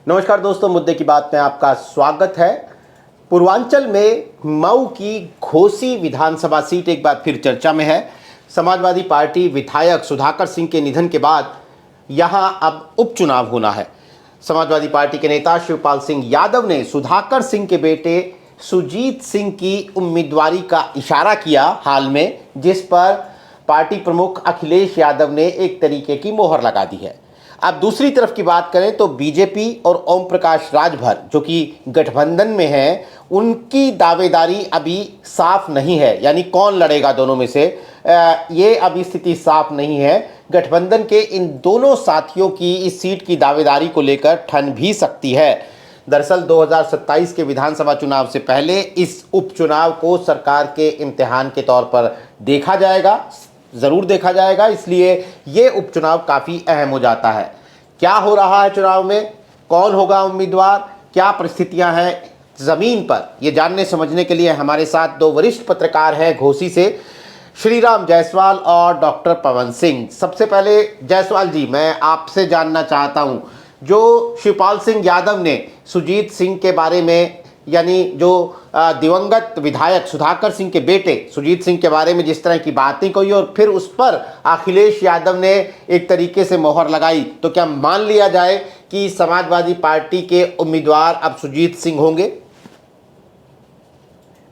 नमस्कार दोस्तों, मुद्दे की बात में आपका स्वागत है। पूर्वांचल में मऊ की घोसी विधानसभा सीट एक बार फिर चर्चा में है। समाजवादी पार्टी विधायक सुधाकर सिंह के निधन के बाद यहां अब उपचुनाव होना है। समाजवादी पार्टी के नेता शिवपाल सिंह यादव ने सुधाकर सिंह के बेटे सुजीत सिंह की उम्मीदवारी का इशारा किया हाल में, जिस पर पार्टी प्रमुख अखिलेश यादव ने एक तरीके की मोहर लगा दी है। अब दूसरी तरफ की बात करें तो बीजेपी और ओम प्रकाश राजभर जो कि गठबंधन में हैं, उनकी दावेदारी अभी साफ नहीं है। यानी कौन लड़ेगा दोनों में से, ये अभी स्थिति साफ नहीं है। गठबंधन के इन दोनों साथियों की इस सीट की दावेदारी को लेकर ठन भी सकती है। दरअसल 2027 के विधानसभा चुनाव से पहले इस उपचुनाव को सरकार के इम्तिहान के तौर पर देखा जाएगा, ज़रूर देखा जाएगा। इसलिए ये उपचुनाव काफ़ी अहम हो जाता है। क्या हो रहा है चुनाव में, कौन होगा उम्मीदवार, क्या परिस्थितियां हैं ज़मीन पर, ये जानने समझने के लिए हमारे साथ दो वरिष्ठ पत्रकार हैं घोसी से, श्रीराम जायसवाल और डॉक्टर पवन सिंह। सबसे पहले जायसवाल जी, मैं आपसे जानना चाहता हूं, जो शिवपाल सिंह यादव ने सुजीत सिंह के बारे में, यानी जो दिवंगत विधायक सुधाकर सिंह के बेटे सुजीत सिंह के बारे में जिस तरह की बातें कही और फिर उस पर अखिलेश यादव ने एक तरीके से मोहर लगाई, तो क्या मान लिया जाए कि समाजवादी पार्टी के उम्मीदवार अब सुजीत सिंह होंगे?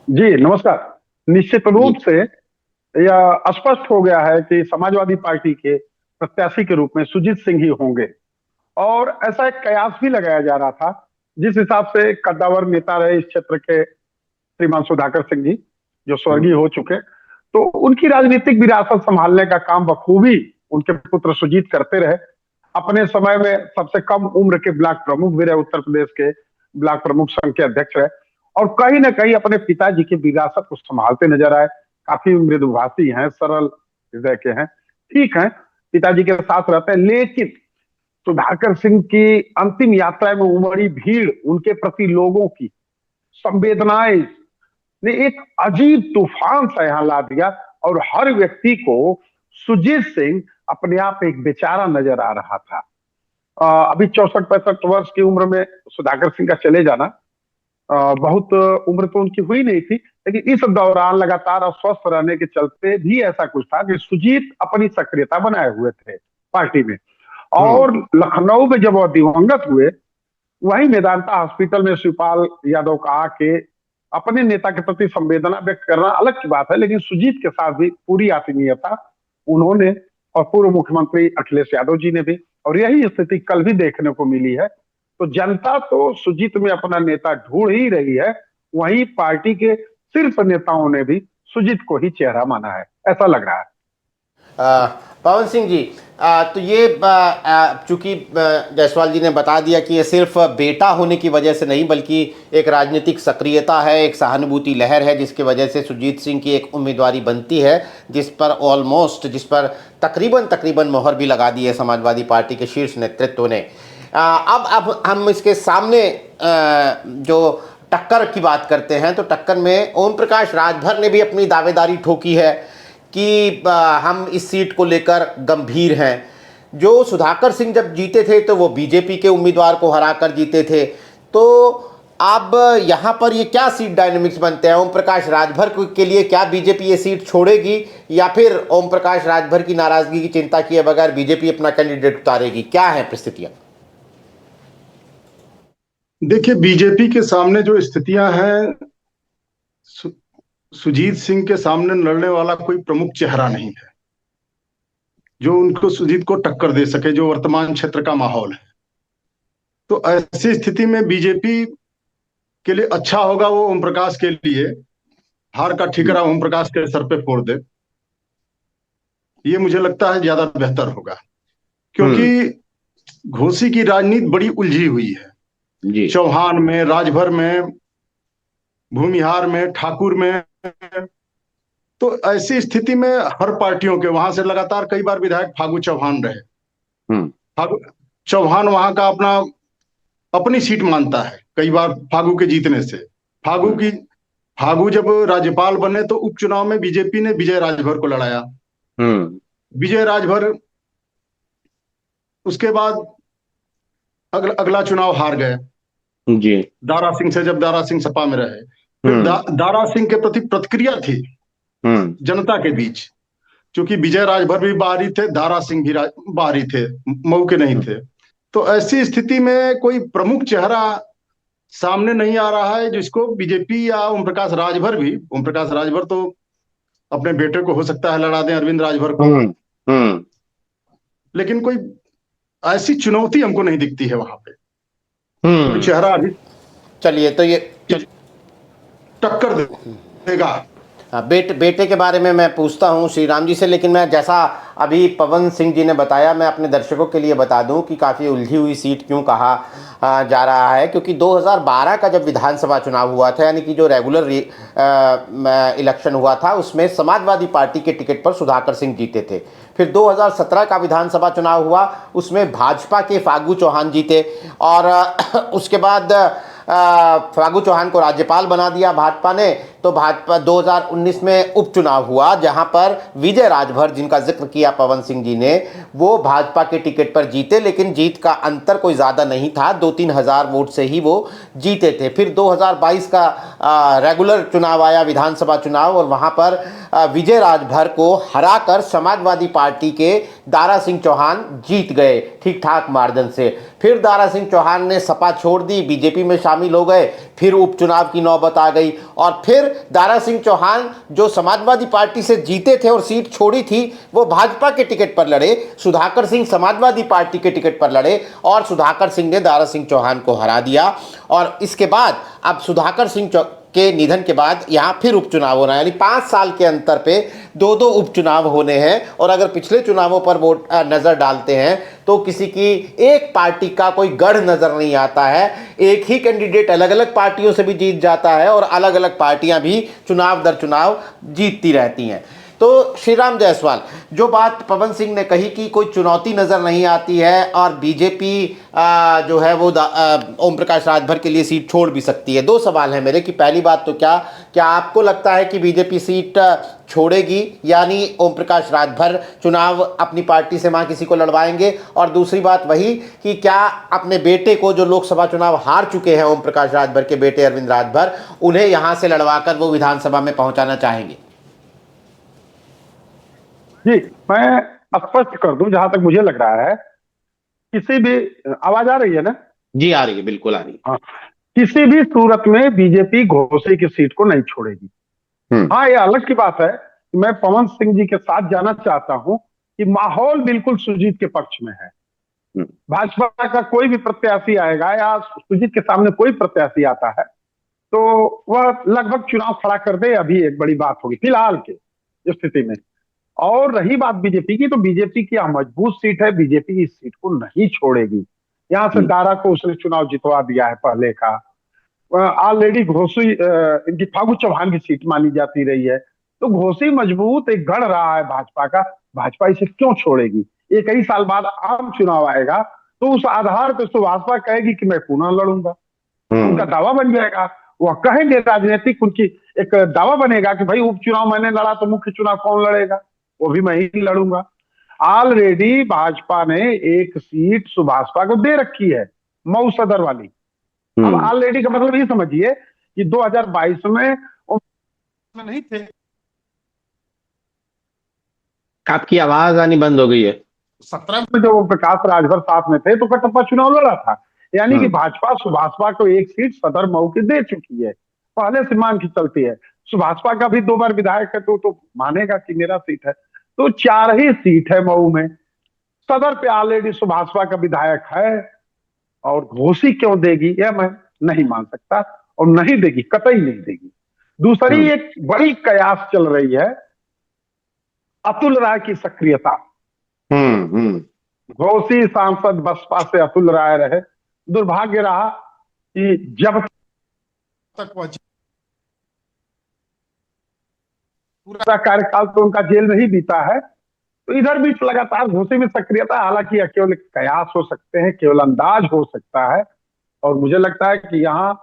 जी नमस्कार। निश्चित रूप से यह स्पष्ट हो गया है कि समाजवादी पार्टी के प्रत्याशी के रूप में सुजीत सिंह ही होंगे। और ऐसा एक कयास भी लगाया जा रहा था, जिस हिसाब से कद्दावर नेता रहे इस क्षेत्र के श्रीमान सुधाकर सिंह जी, जो स्वर्गीय हो चुके, तो उनकी राजनीतिक विरासत संभालने का काम बखूबी उनके पुत्र सुजीत करते रहे। अपने समय में सबसे कम उम्र के ब्लॉक प्रमुख भी रहे, उत्तर प्रदेश के ब्लॉक प्रमुख संघ के अध्यक्ष रहे, और कहीं ना कहीं अपने पिताजी की विरासत को संभालते नजर आए। काफी मृदुभाषी हैं, सरल हृदय के हैं, ठीक है, पिताजी के साथ रहते हैं। लेकिन सुधाकर सिंह की अंतिम यात्रा में उमड़ी भीड़, उनके प्रति लोगों की संवेदनाएं ने एक अजीब तूफान सा यहां ला दिया, और हर व्यक्ति को सुजीत सिंह अपने आप एक बेचारा नजर आ रहा था। अभी 64-65 वर्ष की उम्र में सुधाकर सिंह का चले जाना, बहुत उम्र तो उनकी हुई नहीं थी, लेकिन इस दौरान लगातार अस्वस्थ रहने के चलते भी ऐसा कुछ था कि सुजीत अपनी सक्रियता बनाए हुए थे पार्टी में। और लखनऊ में जब वह दिवंगत हुए, वही मेदांता हॉस्पिटल में शिवपाल यादव का आके अपने नेता के प्रति संवेदना व्यक्त करना अलग की बात है, लेकिन सुजीत के साथ भी पूरी आत्मीयता उन्होंने और पूर्व मुख्यमंत्री अखिलेश यादव जी ने भी, और यही स्थिति कल भी देखने को मिली है। तो जनता तो सुजीत में अपना नेता ढूंढ ही रही है, वहीं पार्टी के शीर्ष नेताओं ने भी सुजीत को ही चेहरा माना है, ऐसा लग रहा है। पवन सिंह जी, तो ये चूंकि जायसवाल जी ने बता दिया कि ये सिर्फ बेटा होने की वजह से नहीं, बल्कि एक राजनीतिक सक्रियता है, एक सहानुभूति लहर है, जिसकी वजह से सुजीत सिंह की एक उम्मीदवारी बनती है, जिस पर तकरीबन मोहर भी लगा दी है समाजवादी पार्टी के शीर्ष नेतृत्व ने। अब हम इसके सामने जो टक्कर की बात करते हैं, तो टक्कर में ओम प्रकाश राजभर ने भी अपनी दावेदारी ठोकी है कि हम इस सीट को लेकर गंभीर हैं। जो सुधाकर सिंह जब जीते थे तो वो बीजेपी के उम्मीदवार को हराकर जीते थे, तो अब यहाँ पर ये क्या सीट डायनेमिक्स बनते हैं? ओम प्रकाश राजभर के लिए क्या बीजेपी ये सीट छोड़ेगी, या फिर ओम प्रकाश राजभर की नाराजगी की चिंता किए बगैर बीजेपी अपना कैंडिडेट उतारेगी? क्या है परिस्थितियां? देखिए, बीजेपी के सामने जो स्थितियां हैं, सुजीत सिंह के सामने लड़ने वाला कोई प्रमुख चेहरा नहीं है जो उनको सुजीत को टक्कर दे सके, जो वर्तमान क्षेत्र का माहौल है। तो ऐसी स्थिति में बीजेपी के लिए अच्छा होगा वो ओम प्रकाश के लिए हार का ठिकरा ओम प्रकाश के सर पे फोड़ दे। ये मुझे लगता है ज्यादा बेहतर होगा, क्योंकि घोसी की राजनीति बड़ी उलझी हुई है। चौहान में, राजभर में, भूमिहार में, ठाकुर में। तो ऐसी स्थिति में हर पार्टियों के वहां से लगातार कई बार विधायक फागू चौहान रहे। फागू चौहान वहां का अपनी सीट मानता है कई बार फागू के जीतने से। फागू जब राज्यपाल बने तो उपचुनाव में बीजेपी ने विजय राजभर को लड़ाया। विजय राजभर उसके बाद अगला चुनाव हार गए जी। दारा सिंह से, जब दारा सिंह सपा में रहे। फिर दारा सिंह के प्रति प्रतिक्रिया थी जनता के बीच, क्योंकि विजय राजभर भी बाहरी थे, दारा सिंह भी बाहरी थे, मऊ के नहीं थे। तो ऐसी स्थिति में कोई प्रमुख चेहरा सामने नहीं आ रहा है जिसको बीजेपी या ओम प्रकाश राजभर भी, ओम प्रकाश राजभर तो अपने बेटे को हो सकता है लड़ा दें, अरविंद राजभर को, लेकिन कोई ऐसी चुनौती हमको नहीं दिखती है वहां पे, कोई चेहरा अभी चलिए तो ये टक्कर देगा। बेटे के बारे में मैं पूछता हूं श्री राम जी से, लेकिन मैं जैसा अभी पवन सिंह जी ने बताया, मैं अपने दर्शकों के लिए बता दूं कि काफ़ी उलझी हुई सीट क्यों कहा जा रहा है, क्योंकि 2012 का जब विधानसभा चुनाव हुआ था, यानी कि जो रेगुलर इलेक्शन हुआ था, उसमें समाजवादी पार्टी के टिकट पर सुधाकर सिंह जीते थे। फिर 2017 का विधानसभा चुनाव हुआ, उसमें भाजपा के फागू चौहान जीते, और उसके बाद फागू चौहान को राज्यपाल बना दिया भाजपा ने। तो भाजपा 2019 में उपचुनाव हुआ, जहां पर विजय राजभर, जिनका जिक्र किया पवन सिंह जी ने, वो भाजपा के टिकट पर जीते, लेकिन जीत का अंतर कोई ज़्यादा नहीं था, 2-3 हज़ार वोट से ही वो जीते थे। फिर 2022 का रेगुलर चुनाव आया, विधानसभा चुनाव, और वहां पर विजय राजभर को हराकर समाजवादी पार्टी के दारा सिंह चौहान जीत गए ठीक ठाक मार्जिन से। फिर दारा सिंह चौहान ने सपा छोड़ दी, बीजेपी में शामिल हो गए। फिर उपचुनाव की नौबत आ गई, और फिर दारा सिंह चौहान जो समाजवादी पार्टी से जीते थे और सीट छोड़ी थी, वो भाजपा के टिकट पर लड़े, सुधाकर सिंह समाजवादी पार्टी के टिकट पर लड़े, और सुधाकर सिंह ने दारा सिंह चौहान को हरा दिया। और इसके बाद अब सुधाकर सिंह के निधन के बाद यहाँ फिर उपचुनाव होना है, यानी 5 साल के अंतर पे 2 उपचुनाव होने हैं। और अगर पिछले चुनावों पर वोट नज़र डालते हैं तो किसी की एक पार्टी का कोई गढ़ नज़र नहीं आता है, एक ही कैंडिडेट अलग अलग पार्टियों से भी जीत जाता है, और अलग अलग पार्टियां भी चुनाव दर चुनाव जीतती रहती हैं। तो श्रीराम जायसवाल, जो बात पवन सिंह ने कही कि कोई चुनौती नज़र नहीं आती है, और बीजेपी जो है वो ओम प्रकाश राजभर के लिए सीट छोड़ भी सकती है, 2 सवाल हैं मेरे कि पहली बात तो क्या आपको लगता है कि बीजेपी सीट छोड़ेगी, यानी ओम प्रकाश राजभर चुनाव अपनी पार्टी से वहाँ किसी को लड़वाएंगे? और दूसरी बात वही कि क्या अपने बेटे को, जो लोकसभा चुनाव हार चुके हैं ओम प्रकाश राजभर के बेटे अरविंद राजभर, उन्हें यहाँ से लड़वाकर वो विधानसभा में पहुँचाना चाहेंगे? जी, मैं स्पष्ट कर दूं, जहां तक मुझे लग रहा है, किसी भी, आवाज आ रही है ना? जी आ रही है, बिल्कुल आ रही है। हाँ, किसी भी सूरत में बीजेपी घोसी की सीट को नहीं छोड़ेगी। हाँ, ये अलग की बात है कि मैं पवन सिंह जी के साथ जाना चाहता हूं कि माहौल बिल्कुल सुजीत के पक्ष में है। भाजपा का कोई भी प्रत्याशी आएगा या सुजीत के सामने कोई प्रत्याशी आता है तो वह लगभग चुनाव खड़ा कर दे, अभी एक बड़ी बात होगी फिलहाल के स्थिति में। और रही बात बीजेपी की, तो बीजेपी की यह मजबूत सीट है, बीजेपी इस सीट को नहीं छोड़ेगी। यहां से दारा को उसने चुनाव जितवा दिया है पहले का, ऑलरेडी घोसी इनकी फागू चौहान की सीट मानी जाती रही है, तो घोसी मजबूत एक गढ़ रहा है भाजपा का, भाजपा इसे क्यों छोड़ेगी? ये कई साल बाद आम चुनाव आएगा तो उस आधार पर तो भाजपा कहेगी कि मैं पुनः लड़ूंगा, उनका दावा बन जाएगा, वह कहेंगे, राजनीतिक उनकी एक दावा बनेगा कि भाई उपचुनाव मैंने लड़ा तो मुख्य चुनाव कौन लड़ेगा, वो भी मैं ही लड़ूंगा। ऑलरेडी भाजपा ने एक सीट सुभाषपा को दे रखी है, मऊ सदर वाली। अब ऑलरेडी का मतलब ये समझिए कि 2022 में नहीं थे। आपकी आवाज आनी बंद हो गई है। 17 में जब प्रकाश राजभर साथ में थे तो कटप्पा चुनाव लड़ा था, यानी कि भाजपा सुभाषपा को एक सीट सदर मऊ की दे चुकी है, पहले से मान की चलती है। सुभाषपा का भी 2 बार विधायक है तो मानेगा कि मेरा सीट है। तो 4 ही सीट है मऊ में, सदर पे ऑलरेडी सुभाषपा का विधायक है, और घोसी क्यों देगी यह मैं नहीं मान सकता, और नहीं देगी, कतई नहीं देगी। दूसरी एक बड़ी कयास चल रही है अतुल राय की सक्रियता। घोसी सांसद बसपा से अतुल राय रहे, दुर्भाग्य रहा कि जब तक पूरा कार्यकाल तो उनका जेल में ही बीता है, तो इधर भी लगातार घोसी में सक्रियता, हालांकि केवल कयास हो सकते हैं, केवल अंदाज हो सकता है। और मुझे लगता है कि यहाँ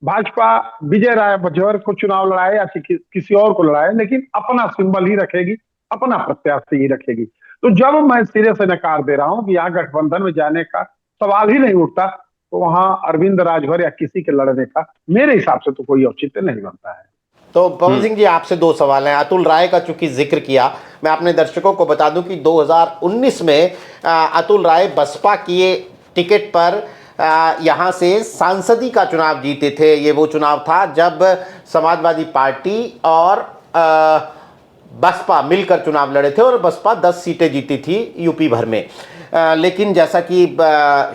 भाजपा विजय राजभर को चुनाव लड़ाए या किसी और को लड़ाए, लेकिन अपना सिंबल ही रखेगी, अपना प्रत्याशी ही रखेगी। तो जब मैं सिरे से नकार दे रहा हूं कि यहाँ गठबंधन में जाने का सवाल ही नहीं उठता, तो वहां अरविंद राजभर या किसी के लड़ने का मेरे हिसाब से तो कोई औचित्य नहीं बनता है। तो पवन सिंह जी, आपसे दो सवाल हैं। अतुल राय का चूंकि जिक्र किया, मैं अपने दर्शकों को बता दूं कि 2019 में अतुल राय बसपा की टिकट पर यहाँ से सांसदी का चुनाव जीते थे। ये वो चुनाव था जब समाजवादी पार्टी और बसपा मिलकर चुनाव लड़े थे और बसपा 10 सीटें जीती थी यूपी भर में। लेकिन जैसा कि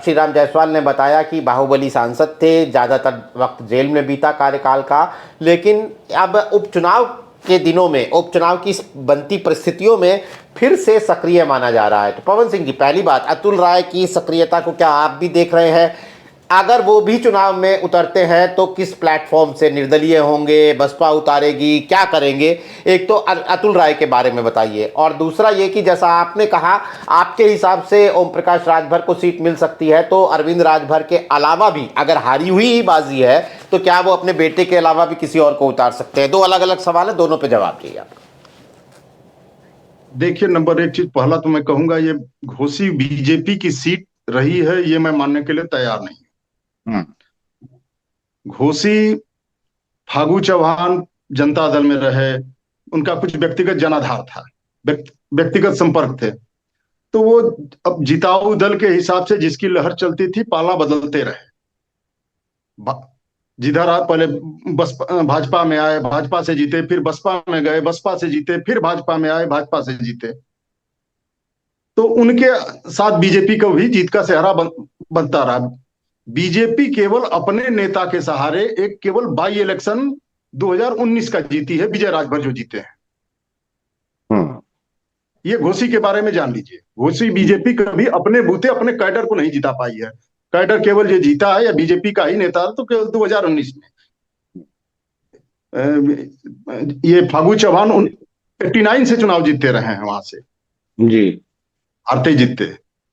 श्री राम जायसवाल ने बताया कि बाहुबली सांसद थे, ज़्यादातर वक्त जेल में बीता कार्यकाल का, लेकिन अब उपचुनाव के दिनों में, उपचुनाव की बनती परिस्थितियों में फिर से सक्रिय माना जा रहा है। तो पवन सिंह जी, पहली बात, अतुल राय की सक्रियता को क्या आप भी देख रहे हैं? अगर वो भी चुनाव में उतरते हैं तो किस प्लेटफॉर्म से? निर्दलीय होंगे, बसपा उतारेगी, क्या करेंगे? एक तो अतुल राय के बारे में बताइए, और दूसरा ये कि जैसा आपने कहा, आपके हिसाब से ओम प्रकाश राजभर को सीट मिल सकती है, तो अरविंद राजभर के अलावा भी अगर हारी हुई ही बाजी है तो क्या वो अपने बेटे के अलावा भी किसी और को उतार सकते हैं? दो अलग अलग सवाल है, दोनों पे जवाब चाहिए आप। देखिए, नंबर एक चीज, पहला तो मैं कहूंगा, ये घोसी बीजेपी की सीट रही है, ये मैं मानने के लिए तैयार नहीं। घोसी फागू चौहान जनता दल में रहे, उनका कुछ व्यक्तिगत जनाधार था, व्यक्तिगत संपर्क थे, तो वो अब जिताऊ दल के हिसाब से जिसकी लहर चलती थी, पाला बदलते रहे। जिधर आप पहले भाजपा में आए, भाजपा से जीते, फिर बसपा में गए, बसपा से जीते, फिर भाजपा में आए, भाजपा से जीते, तो उनके साथ बीजेपी को भी जीत का सेहरा बनता रहा। बीजेपी केवल अपने नेता के सहारे एक केवल बाई इलेक्शन 2019 का जीती है, विजय राजभर जो जीते हैं। ये घोसी के बारे में जान लीजिए। घोसी बीजेपी कभी अपने बूते, अपने कैडर को नहीं जीता पाई है। कैडर केवल ये जीता है या बीजेपी का ही नेता तो केवल 2019 में। ये फागू चौहान 89 से चुनाव जीतते रहे हैं वहां से जी, हारते जीतते,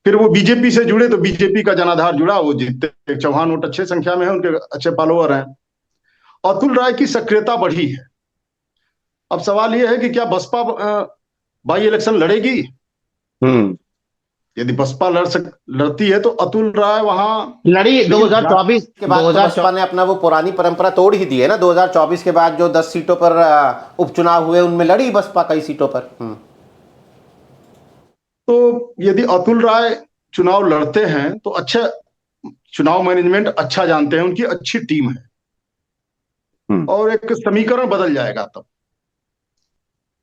फिर वो बीजेपी से जुड़े तो बीजेपी का जनाधार जुड़ा, वो जीतते। चौहान वोट अच्छे संख्या में है, उनके अच्छे फॉलोअर हैं। अतुल राय की सक्रियता बढ़ी है। अब सवाल यह है कि क्या बसपा बाई इलेक्शन लड़ेगी? यदि बसपा लड़ती है तो अतुल राय वहां लड़ी। 2024 के बाद बसपा ने अपना वो पुरानी परंपरा तोड़ ही दी है ना। 2024 के बाद जो 10 सीटों पर उपचुनाव हुए, उनमें लड़ी बसपा कई सीटों पर। तो यदि अतुल राय चुनाव लड़ते हैं तो अच्छा, चुनाव मैनेजमेंट अच्छा जानते हैं, उनकी अच्छी टीम है, और एक समीकरण बदल जाएगा। तब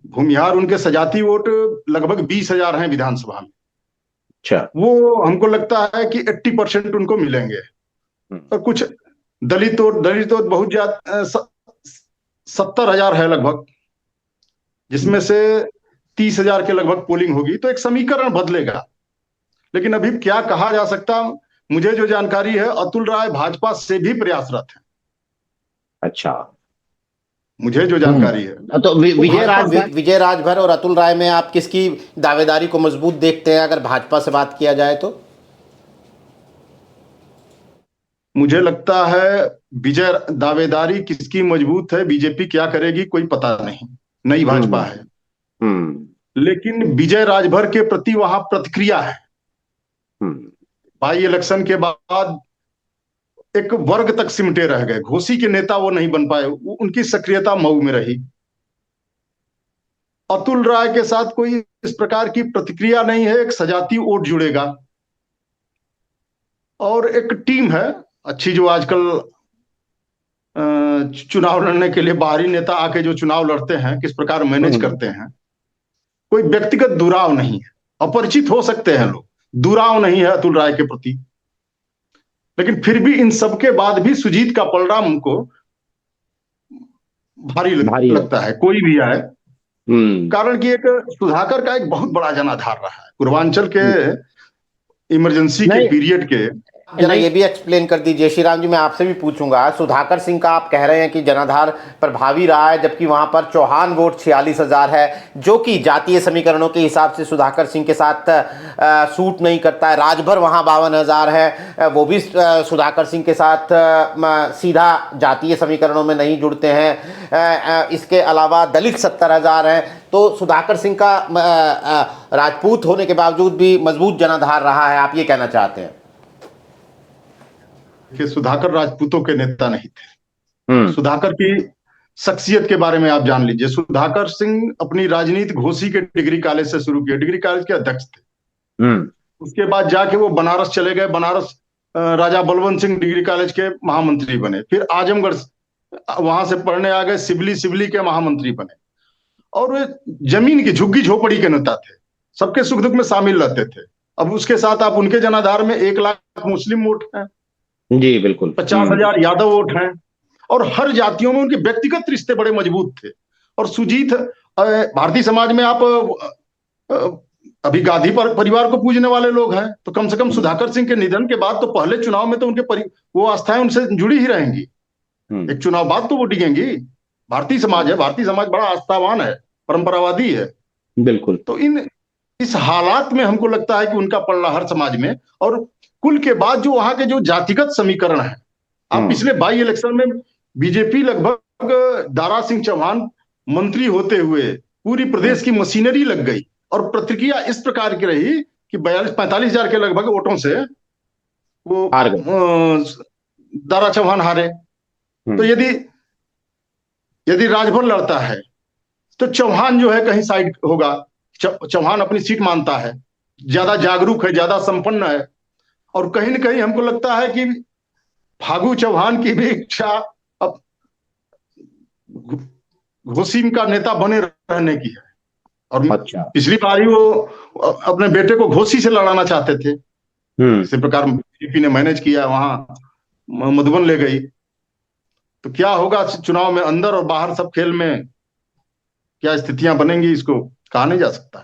भूमिहार उनके सजाती वोट लगभग 20,000 हैं विधानसभा में। अच्छा, वो हमको लगता है कि 80% उनको मिलेंगे, और कुछ दलित वोट बहुत ज्यादा 70,000 है लगभग, जिसमें से 30,000 के लगभग पोलिंग होगी, तो एक समीकरण बदलेगा। लेकिन अभी क्या कहा जा सकता, मुझे जो जानकारी है, अतुल राय भाजपा से भी प्रयासरत है। अच्छा, मुझे जो जानकारी है। तो विजय राजभर और अतुल राय में आप किसकी दावेदारी को मजबूत देखते हैं, अगर भाजपा से बात किया जाए तो? मुझे लगता है विजय दावेदारी किसकी मजबूत है, बीजेपी क्या करेगी कोई पता नहीं, नई भाजपा है। लेकिन विजय राजभर के प्रति वहां प्रतिक्रिया है। बाई इलेक्शन के बाद एक वर्ग तक सिमटे रह गए, घोसी के नेता वो नहीं बन पाए, उनकी सक्रियता मऊ में रही। अतुल राय के साथ कोई इस प्रकार की प्रतिक्रिया नहीं है, एक सजाती वोट जुड़ेगा, और एक टीम है अच्छी जो आजकल चुनाव लड़ने के लिए बाहरी नेता आके जो चुनाव लड़ते हैं किस प्रकार मैनेज करते हैं। कोई व्यक्तिगत दुराव नहीं है, अपरिचित हो सकते हैं लोग, दुराव नहीं है अतुल राय के प्रति। लेकिन फिर भी इन सब के बाद भी सुजीत का पलड़ा हमको भारी लगता है, कोई भी आए। कारण कि एक सुधाकर का एक बहुत बड़ा जनाधार रहा है पूर्वांचल के इमरजेंसी के पीरियड के। जरा ये भी एक्सप्लेन कर दीजिए श्रीराम जी, मैं आपसे भी पूछूंगा। सुधाकर सिंह का आप कह रहे हैं कि जनाधार प्रभावी रहा है, जबकि वहां पर चौहान वोट 46,000 है, जो कि जातीय समीकरणों के हिसाब से सुधाकर सिंह के साथ सूट नहीं करता है। राजभर वहां 52,000 है, वो भी सुधाकर सिंह के साथ सीधा जातीय समीकरणों में नहीं जुड़ते हैं। इसके अलावा दलित 70,000 है। तो सुधाकर सिंह का राजपूत होने के बावजूद भी मजबूत जनाधार रहा है, आप ये कहना चाहते हैं? कि सुधाकर राजपूतों के नेता नहीं थे। सुधाकर की शख्सियत के बारे में आप जान लीजिए। सुधाकर सिंह अपनी राजनीति घोसी के डिग्री कॉलेज से शुरू किया, डिग्री कॉलेज के अध्यक्ष थे। उसके बाद जाके वो बनारस चले गए, बनारस राजा बलवंत सिंह डिग्री कॉलेज के महामंत्री बने। फिर आजमगढ़ वहां से पढ़ने आ गए, सिबली, सिबली के महामंत्री बने। और वे जमीन की झुग्गी झोपड़ी के नेता थे, सबके सुख दुख में शामिल रहते थे। अब उसके साथ आप उनके जनाधार में 1 लाख मुस्लिम वोट हैं जी बिल्कुल, 50,000 यादव वोट हैं, और हर जातियों में उनके व्यक्तिगत रिश्ते बड़े मजबूत थे। और सुजीत भारतीय समाज में आप अभी गांधी परिवार को पूजने वाले लोग हैं, तो कम से कम सुधाकर सिंह के निधन के बाद तो पहले चुनाव में तो उनके वो आस्थाएं उनसे जुड़ी ही रहेंगी। एक चुनाव बाद तो वो टिकेंगी। भारतीय समाज है, भारतीय समाज बड़ा आस्थावान है, परंपरावादी है। बिल्कुल। तो इस हालात में हमको लगता है कि उनका पलड़ा हर समाज में, और कुल के बाद जो वहां के जो जातिगत समीकरण है, आप पिछले बाई इलेक्शन में बीजेपी लगभग दारा सिंह चौहान मंत्री होते हुए पूरी प्रदेश की मशीनरी लग गई, और प्रतिक्रिया इस प्रकार की रही कि 42-45 हजार के लगभग वोटों से वो दारा चौहान हारे। तो यदि राजभर लड़ता है तो चौहान जो है कहीं साइड होगा। चौहान अपनी सीट मानता है, ज्यादा जागरूक है, ज्यादा संपन्न है, और कहीं ना कहीं हमको लगता है कि फागू चौहान की भी इच्छा अब घोसी का नेता बने रहने की है। और पिछली बारी वो अपने बेटे को घोसी से लड़ाना चाहते थे। इसी प्रकार बीजेपी ने मैनेज किया, वहां मधुबन ले गई। तो क्या होगा चुनाव में, अंदर और बाहर सब खेल में क्या स्थितियां बनेंगी, इसको कहा नहीं जा सकता।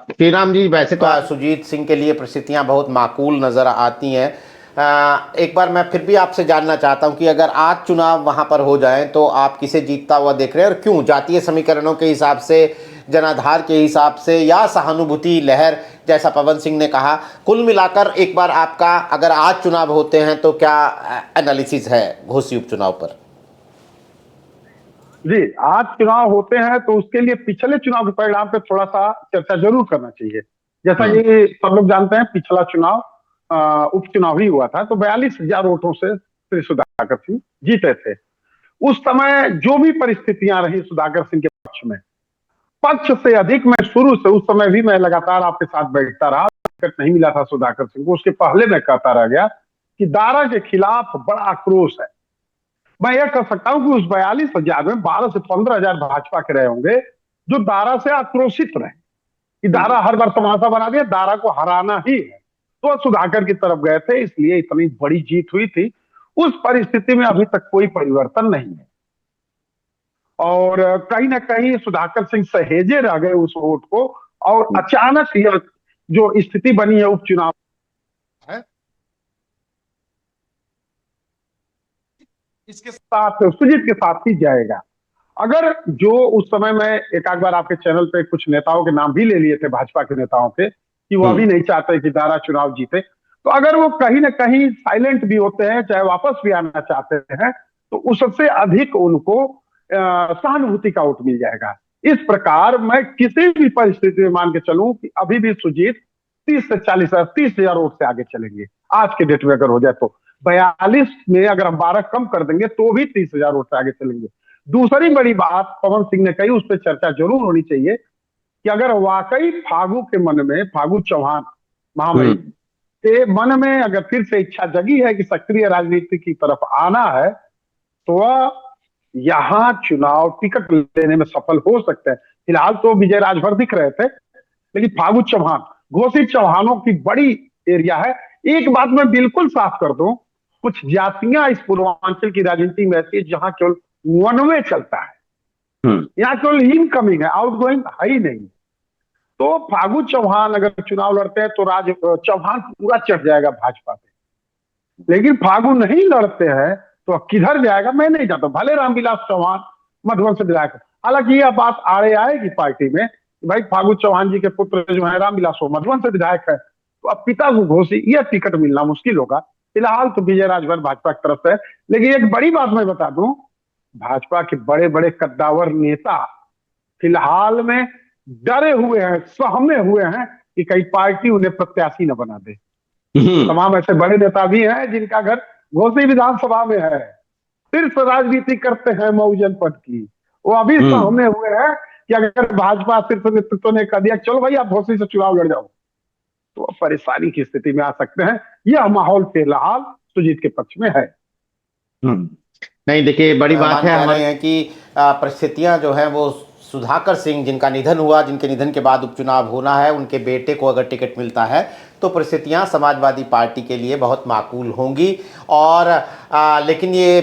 श्रीराम जी, वैसे तो सुजीत सिंह के लिए परिस्थितियां बहुत माकूल नजर आती हैं। एक बार मैं फिर भी आपसे जानना चाहता हूं कि अगर आज चुनाव वहां पर हो जाए तो आप किसे जीतता हुआ देख रहे हैं, और क्यों? जातीय समीकरणों के हिसाब से, जनाधार के हिसाब से, या सहानुभूति लहर जैसा पवन सिंह ने कहा? कुल मिलाकर एक बार आपका, अगर आज चुनाव होते हैं तो क्या एनालिसिस है घोसी उपचुनाव पर? जी, आज चुनाव होते हैं तो उसके लिए पिछले चुनाव के परिणाम पे थोड़ा सा चर्चा जरूर करना चाहिए। जैसा कि सब लोग जानते हैं, पिछला चुनाव उपचुनाव ही हुआ था, तो 42,000 वोटों से श्री सुधाकर सिंह जीते थे। उस समय जो भी परिस्थितियां रही सुधाकर सिंह के पक्ष से अधिक, मैं शुरू से, उस समय भी मैं लगातार आपके साथ बैठता रहा, टिकट नहीं मिला था सुधाकर सिंह को, उसके पहले मैं कहता रह गया कि दारा के खिलाफ बड़ा आक्रोश है। मैं यह कह सकता हूं कि उस 42,000 में 12 से 15,000 भाजपा के रहे होंगे जो दारा से आक्रोशित रहे कि दारा हर बार तमाशा बना दिया, दारा को हराना ही है, तो सुधाकर की तरफ गए थे, इसलिए इतनी बड़ी जीत हुई थी। उस परिस्थिति में अभी तक कोई परिवर्तन नहीं है, और कहीं ना कहीं सुधाकर सिंह सहेजे रह गए उस वोट को, और अचानक यह जो स्थिति बनी है उपचुनाव है, इसके साथ सुजीत के साथ ही जाएगा। अगर जो उस समय में एक आध बार आपके चैनल पे कुछ नेताओं के नाम भी ले लिए थे, भाजपा के नेताओं के, कि वो अभी नहीं चाहते कि दारा चुनाव जीते, तो अगर वो कहीं ना कहीं साइलेंट भी होते हैं, चाहे वापस भी आना चाहते हैं, तो उससे अधिक उनको सहानुभूति का वोट मिल जाएगा। इस प्रकार मैं किसी भी परिस्थिति में मान के चलूं कि अभी भी सुजीत 30 से 30,000 वोट से आगे चलेंगे। आज के डेट में अगर हो जाए तो 42 में अगर हम 12 कम कर देंगे तो भी 30,000 वोट से आगे चलेंगे। दूसरी बड़ी बात पवन सिंह ने कही, उस पर चर्चा जरूर होनी चाहिए कि अगर वाकई फागू के मन में, फागू चौहान महामहिम के मन में अगर फिर से इच्छा जगी है कि सक्रिय राजनीति की तरफ आना है, तो वह यहां चुनाव टिकट लेने में सफल हो सकते हैं। फिलहाल तो विजय राजभर दिख रहे थे, लेकिन फागू चौहान, घोषित चौहानों की बड़ी एरिया है। एक बात मैं बिल्कुल साफ कर दूं, कुछ जातियां इस पूर्वांचल की राजनीति में ऐसी है जहां केवल वन वे चलता है, यहाँ केवल इनकमिंग है, आउटगोइंग है ही नहीं। तो फागू चौहान अगर चुनाव लड़ते हैं तो राज चौहान पूरा चढ़ जाएगा भाजपा पे, लेकिन फागू नहीं लड़ते हैं तो किधर जाएगा मैं नहीं जानता। भले रामविलास चौहान मधुबन से विधायक, हालांकि यह बात आड़े आएगी पार्टी में कि भाई फागू चौहान जी के पुत्र जो है रामविलास, वो मधुबन से विधायक है, तो अब पिता को घोसी यह टिकट मिलना मुश्किल होगा। फिलहाल तो विजय राजभर भाजपा की तरफ से। लेकिन एक बड़ी बात मैं बता दूं, भाजपा के बड़े बड़े कद्दावर नेता फिलहाल में डरे हुए हैं, सहमे हुए हैं कि कहीं पार्टी उन्हें प्रत्याशी न बना दे। तमाम ऐसे बड़े नेता भी हैं जिनका घर घोसी विधानसभा में है, सिर्फ राजनीति करते हैं मऊ जनपद की। वो अभी सामने हुए हैं कि अगर भाजपा शीर्ष नेतृत्व ने कह दिया चलो भाई आप घोसी से चुनाव लड़ जाओ, तो अब परेशानी की स्थिति में आ सकते हैं। यह माहौल फिलहाल सुजीत के पक्ष में है। नहीं, देखिए बड़ी बात है, हमारे हैं कि परिस्थितियां जो है वो सुधाकर सिंह जिनका निधन हुआ, जिनके निधन के बाद उपचुनाव होना है, उनके बेटे को अगर टिकट मिलता है तो परिस्थितियां समाजवादी पार्टी के लिए बहुत माकूल होंगी। और लेकिन ये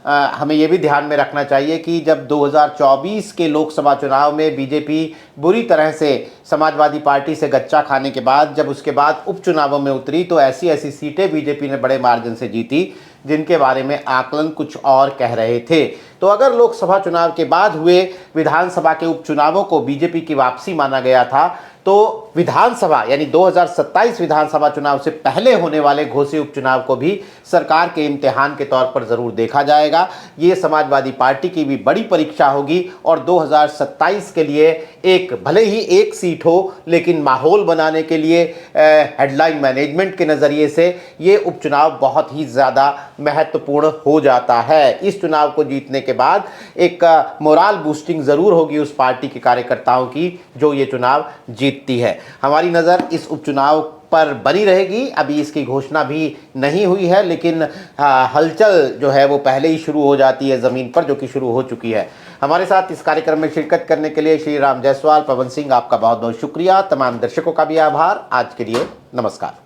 हमें ये भी ध्यान में रखना चाहिए कि जब 2024 के लोकसभा चुनाव में बीजेपी बुरी तरह से समाजवादी पार्टी से गच्चा खाने के बाद जब उसके बाद उपचुनावों में उतरी तो ऐसी ऐसी सीटें बीजेपी ने बड़े मार्जिन से जीती जिनके बारे में आकलन कुछ और कह रहे थे। तो अगर लोकसभा चुनाव के बाद हुए विधानसभा के उपचुनावों को बीजेपी की वापसी माना गया था, तो विधानसभा यानी 2027 विधानसभा चुनाव से पहले होने वाले घोसी उपचुनाव को भी सरकार के इम्तिहान के तौर पर ज़रूर देखा जाएगा। ये समाजवादी पार्टी की भी बड़ी परीक्षा होगी और 2027 के लिए एक भले ही एक सीट हो लेकिन माहौल बनाने के लिए हेडलाइन मैनेजमेंट के नज़रिए से ये उपचुनाव बहुत ही ज़्यादा महत्वपूर्ण हो जाता है। इस चुनाव को जीतने के बाद एक मोराल बूस्टिंग ज़रूर होगी उस पार्टी के कार्यकर्ताओं की जो ये चुनाव जीतती है। हमारी नज़र इस उपचुनाव पर बनी रहेगी। अभी इसकी घोषणा भी नहीं हुई है लेकिन हलचल जो है वो पहले ही शुरू हो जाती है ज़मीन पर, जो कि शुरू हो चुकी है। हमारे साथ इस कार्यक्रम में शिरकत करने के लिए श्री राम जायसवाल, पवन सिंह, आपका बहुत बहुत शुक्रिया। तमाम दर्शकों का भी आभार। आज के लिए नमस्कार।